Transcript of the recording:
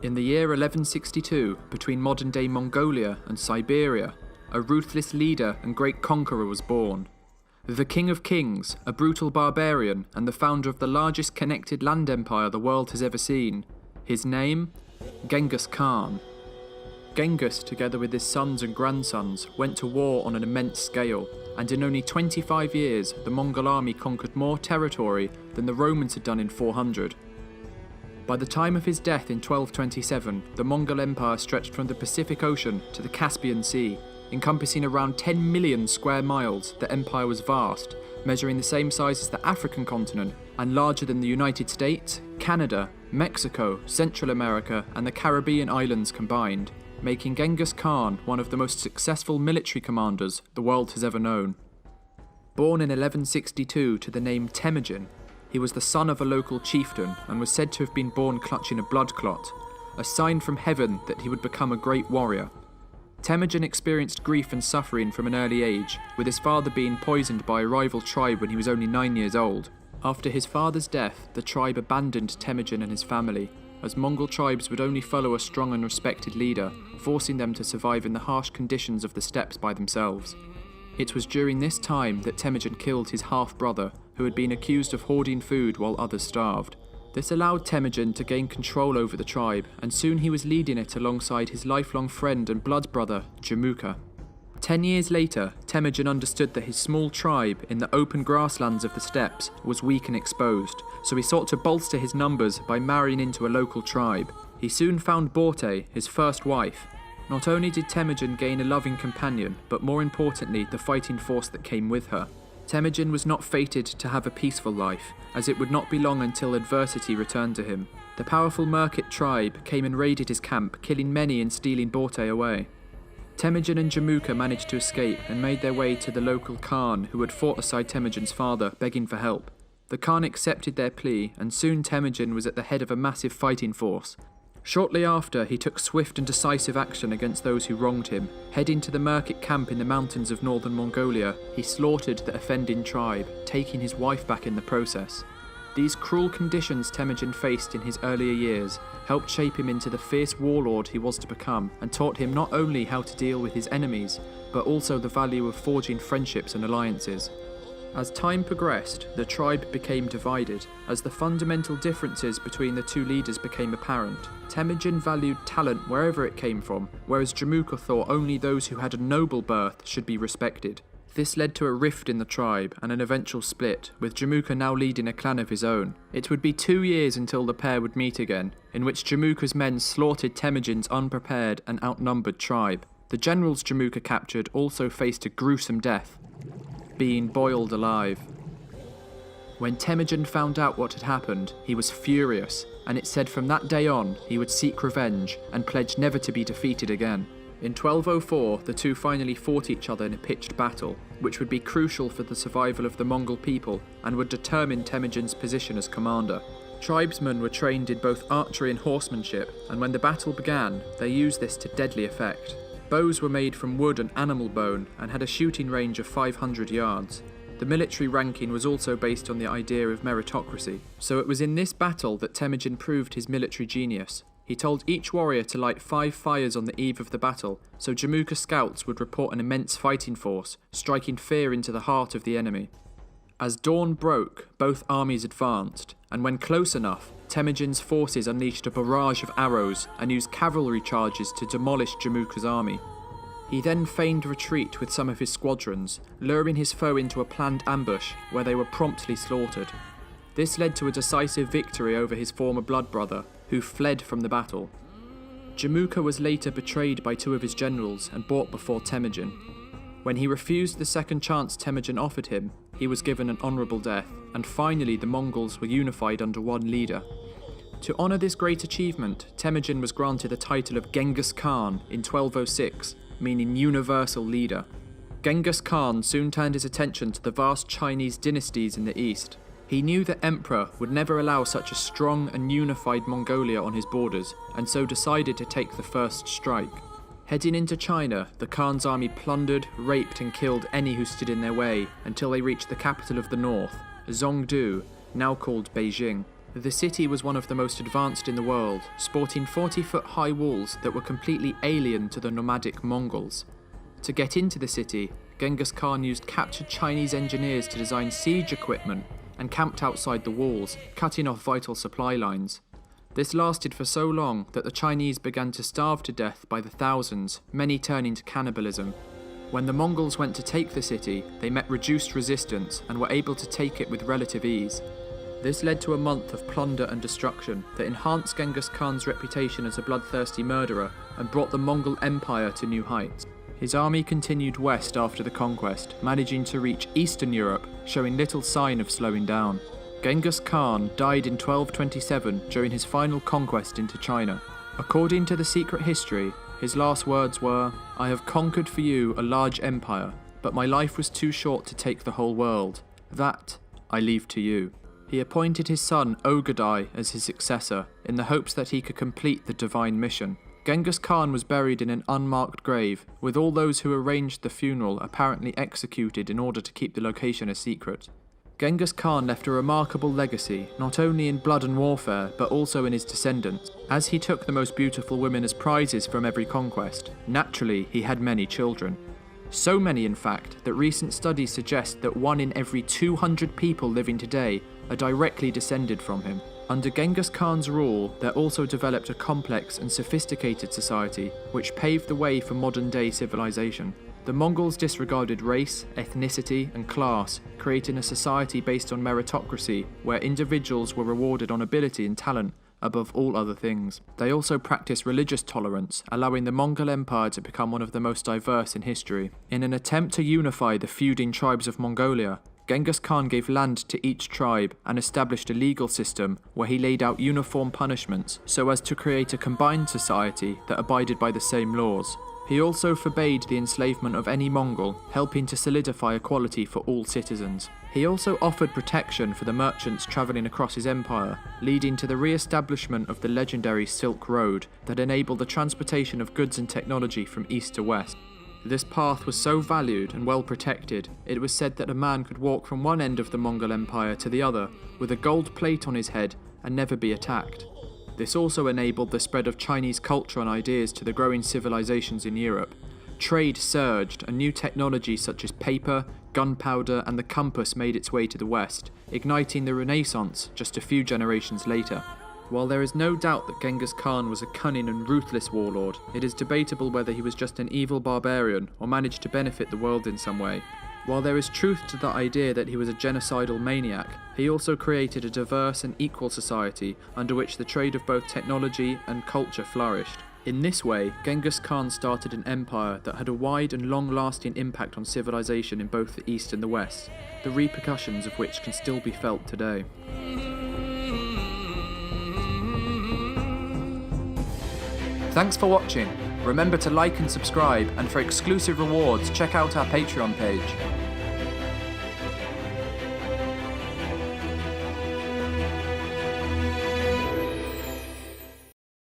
In the year 1162, between modern-day Mongolia and Siberia, a ruthless leader and great conqueror was born. The King of Kings, a brutal barbarian and the founder of the largest connected land empire the world has ever seen. His name? Genghis Khan. Genghis, together with his sons and grandsons, went to war on an immense scale, and in only 25 years, the Mongol army conquered more territory than the Romans had done in 400. By the time of his death in 1227, the Mongol Empire stretched from the Pacific Ocean to the Caspian Sea. Encompassing around 10 million square miles, the empire was vast, measuring the same size as the African continent, and larger than the United States, Canada, Mexico, Central America, and the Caribbean islands combined, making Genghis Khan one of the most successful military commanders the world has ever known. Born in 1162 to the name Temujin, he was the son of a local chieftain and was said to have been born clutching a blood clot, a sign from heaven that he would become a great warrior. Temujin experienced grief and suffering from an early age, with his father being poisoned by a rival tribe when he was only 9 years old. After his father's death, the tribe abandoned Temujin and his family, as Mongol tribes would only follow a strong and respected leader, forcing them to survive in the harsh conditions of the steppes by themselves. It was during this time that Temujin killed his half-brother, who had been accused of hoarding food while others starved. This allowed Temujin to gain control over the tribe, and soon he was leading it alongside his lifelong friend and blood brother, Genghis. 10 years later, Temujin understood that his small tribe in the open grasslands of the steppes was weak and exposed, so he sought to bolster his numbers by marrying into a local tribe. He soon found Borte, his first wife. Not only did Temujin gain a loving companion, but more importantly, the fighting force that came with her. Temujin was not fated to have a peaceful life, as it would not be long until adversity returned to him. The powerful Merkit tribe came and raided his camp, killing many and stealing Borte away. Temujin and Genghis managed to escape and made their way to the local Khan who had fought aside Temujin's father, begging for help. The Khan accepted their plea, and soon Temujin was at the head of a massive fighting force. Shortly after, he took swift and decisive action against those who wronged him. Heading to the Merkit camp in the mountains of northern Mongolia, he slaughtered the offending tribe, taking his wife back in the process. These cruel conditions Temujin faced in his earlier years helped shape him into the fierce warlord he was to become, and taught him not only how to deal with his enemies, but also the value of forging friendships and alliances. As time progressed, the tribe became divided, as the fundamental differences between the two leaders became apparent. Temujin valued talent wherever it came from, whereas Genghis thought only those who had a noble birth should be respected. This led to a rift in the tribe and an eventual split, with Genghis now leading a clan of his own. It would be 2 years until the pair would meet again, in which Genghis' men slaughtered Temujin's unprepared and outnumbered tribe. The generals Genghis captured also faced a gruesome death, being boiled alive. When Temujin found out what had happened, he was furious, and it said from that day on he would seek revenge and pledge never to be defeated again. In 1204, the two finally fought each other in a pitched battle, which would be crucial for the survival of the Mongol people and would determine Temujin's position as commander. Tribesmen were trained in both archery and horsemanship, and when the battle began, they used this to deadly effect. Bows were made from wood and animal bone and had a shooting range of 500 yards. The military ranking was also based on the idea of meritocracy, so it was in this battle that Temujin proved his military genius. He told each warrior to light 5 fires on the eve of the battle, so Genghis scouts would report an immense fighting force, striking fear into the heart of the enemy. As dawn broke, both armies advanced, and when close enough, Temujin's forces unleashed a barrage of arrows and used cavalry charges to demolish Genghis' army. He then feigned retreat with some of his squadrons, luring his foe into a planned ambush where they were promptly slaughtered. This led to a decisive victory over his former blood brother, who fled from the battle. Genghis was later betrayed by 2 of his generals and brought before Temujin. When he refused the second chance Temujin offered him, he was given an honourable death, and finally the Mongols were unified under one leader. To honour this great achievement, Temujin was granted the title of Genghis Khan in 1206, meaning universal leader. Genghis Khan soon turned his attention to the vast Chinese dynasties in the east. He knew the emperor would never allow such a strong and unified Mongolia on his borders, and so decided to take the first strike. Heading into China, the Khan's army plundered, raped and killed any who stood in their way until they reached the capital of the north, Zhongdu, now called Beijing. The city was one of the most advanced in the world, sporting 40-foot high walls that were completely alien to the nomadic Mongols. To get into the city, Genghis Khan used captured Chinese engineers to design siege equipment and camped outside the walls, cutting off vital supply lines. This lasted for so long that the Chinese began to starve to death by the thousands, many turning to cannibalism. When the Mongols went to take the city, they met reduced resistance and were able to take it with relative ease. This led to a month of plunder and destruction that enhanced Genghis Khan's reputation as a bloodthirsty murderer and brought the Mongol Empire to new heights. His army continued west after the conquest, managing to reach Eastern Europe, showing little sign of slowing down. Genghis Khan died in 1227 during his final conquest into China. According to the secret history, his last words were, "I have conquered for you a large empire, but my life was too short to take the whole world. That I leave to you." He appointed his son Ogadai as his successor, in the hopes that he could complete the divine mission. Genghis Khan was buried in an unmarked grave, with all those who arranged the funeral apparently executed in order to keep the location a secret. Genghis Khan left a remarkable legacy, not only in blood and warfare, but also in his descendants. As he took the most beautiful women as prizes from every conquest, naturally he had many children. So many, in fact, that recent studies suggest that 1 in every 200 people living today are directly descended from him. Under Genghis Khan's rule, there also developed a complex and sophisticated society, which paved the way for modern-day civilization. The Mongols disregarded race, ethnicity, and class, creating a society based on meritocracy, where individuals were rewarded on ability and talent above all other things. They also practiced religious tolerance, allowing the Mongol Empire to become one of the most diverse in history. In an attempt to unify the feuding tribes of Mongolia, Genghis Khan gave land to each tribe and established a legal system where he laid out uniform punishments so as to create a combined society that abided by the same laws. He also forbade the enslavement of any Mongol, helping to solidify equality for all citizens. He also offered protection for the merchants travelling across his empire, leading to the re-establishment of the legendary Silk Road that enabled the transportation of goods and technology from east to west. This path was so valued and well protected, it was said that a man could walk from one end of the Mongol Empire to the other with a gold plate on his head and never be attacked. This also enabled the spread of Chinese culture and ideas to the growing civilizations in Europe. Trade surged, and new technology such as paper, gunpowder, and the compass made its way to the West, igniting the Renaissance just a few generations later. While there is no doubt that Genghis Khan was a cunning and ruthless warlord, it is debatable whether he was just an evil barbarian or managed to benefit the world in some way. While there is truth to the idea that he was a genocidal maniac, he also created a diverse and equal society under which the trade of both technology and culture flourished. In this way, Genghis Khan started an empire that had a wide and long-lasting impact on civilization in both the East and the West, the repercussions of which can still be felt today. Thanks for watching. Remember to like and subscribe, and for exclusive rewards check out our Patreon page.